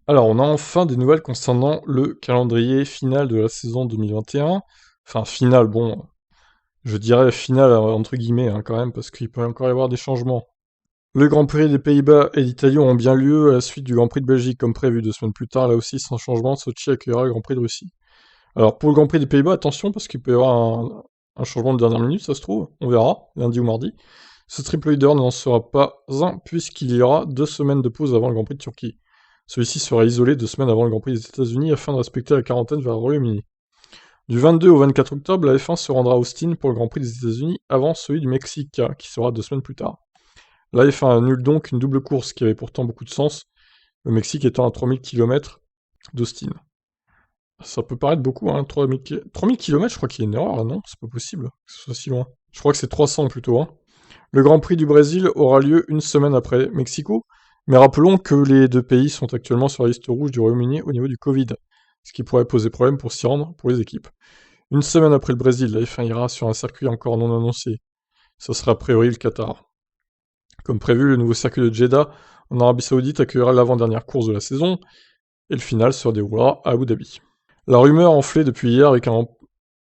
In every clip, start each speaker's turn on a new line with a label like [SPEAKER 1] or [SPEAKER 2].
[SPEAKER 1] Alors, on a enfin des nouvelles concernant le calendrier final de la saison 2021. Enfin, final, bon, je dirais final entre guillemets hein, quand même, parce qu'il peut encore y avoir des changements. Le Grand Prix des Pays-Bas et d'Italie auront bien lieu à la suite du Grand Prix de Belgique, comme prévu 2 semaines plus tard. Là aussi, sans changement, Sochi accueillera le Grand Prix de Russie. Alors, pour le Grand Prix des Pays-Bas, attention, parce qu'il peut y avoir un changement de dernière minute, ça se trouve. On verra, lundi ou mardi. Ce triple leader n'en sera pas un, puisqu'il y aura 2 semaines de pause avant le Grand Prix de Turquie. Celui-ci sera isolé 2 semaines avant le Grand Prix des États-Unis afin de respecter la quarantaine vers le Royaume-Uni. Du 22 au 24 octobre, la F1 se rendra à Austin pour le Grand Prix des États-Unis avant celui du Mexique, qui sera 2 semaines plus tard. La F1 annule donc une double course qui avait pourtant beaucoup de sens, le Mexique étant à 3000 km d'Austin. Ça peut paraître beaucoup, hein, 3000 km, je crois qu'il y a une erreur là, non? C'est pas possible que ce soit si loin. Je crois que c'est 300 plutôt, hein. Le Grand Prix du Brésil aura lieu une semaine après Mexico, mais rappelons que les deux pays sont actuellement sur la liste rouge du Royaume-Uni au niveau du Covid, ce qui pourrait poser problème pour s'y rendre pour les équipes. Une semaine après le Brésil, la F1 ira sur un circuit encore non annoncé. Ce sera a priori le Qatar. Comme prévu, le nouveau circuit de Jeddah en Arabie Saoudite accueillera l'avant-dernière course de la saison, et le final se déroulera à Abu Dhabi. La rumeur enflait depuis hier avec un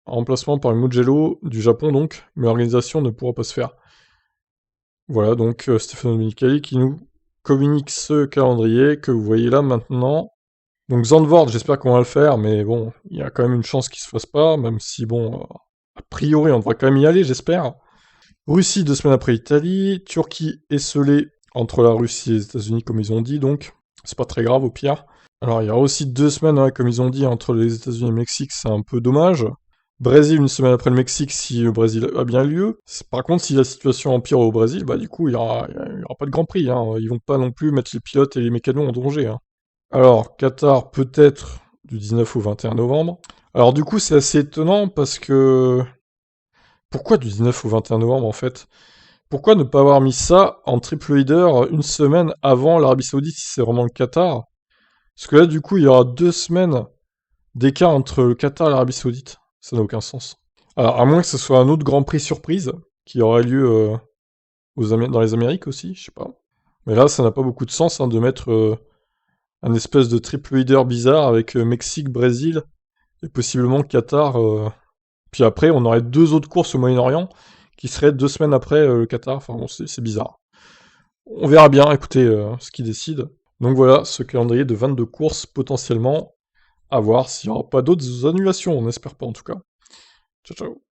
[SPEAKER 1] remplacement par le Mugello du Japon donc, mais l'organisation ne pourra pas se faire. Voilà donc Stefano Domenicali qui nous communique ce calendrier que vous voyez là maintenant. Donc Zandvoort, j'espère qu'on va le faire, mais bon, il y a quand même une chance qu'il se fasse pas, même si bon, a priori on devrait quand même y aller, j'espère. Russie 2 semaines après Italie, Turquie esselée entre la Russie et les États-Unis comme ils ont dit donc, c'est pas très grave au pire. Alors il y aura aussi 2 semaines, hein, comme ils ont dit, entre les États-Unis et le Mexique, c'est un peu dommage. Brésil une semaine après le Mexique si le Brésil a bien lieu. Par contre, si la situation empire au Brésil, bah du coup il y aura pas de Grand Prix. Hein. Ils vont pas non plus mettre les pilotes et les mécanos en danger. Hein. Alors Qatar peut-être du 19 au 21 novembre. Alors du coup c'est assez étonnant parce que pourquoi du 19 au 21 novembre en fait? Pourquoi ne pas avoir mis ça en triple header une semaine avant l'Arabie Saoudite si c'est vraiment le Qatar? Parce que là du coup il y aura 2 semaines d'écart entre le Qatar et l'Arabie Saoudite. Ça n'a aucun sens. Alors, à moins que ce soit un autre Grand Prix surprise, qui aurait lieu dans les Amériques aussi, je sais pas. Mais là, ça n'a pas beaucoup de sens hein, de mettre un espèce de triple leader bizarre avec Mexique, Brésil et possiblement Qatar. Puis après, on aurait 2 autres courses au Moyen-Orient qui seraient 2 semaines après le Qatar. Enfin bon, c'est bizarre. On verra bien, écoutez, ce qui décide. Donc voilà, ce calendrier de 22 courses potentiellement. À voir s'il n'y aura pas d'autres annulations, on n'espère pas en tout cas. Ciao ciao.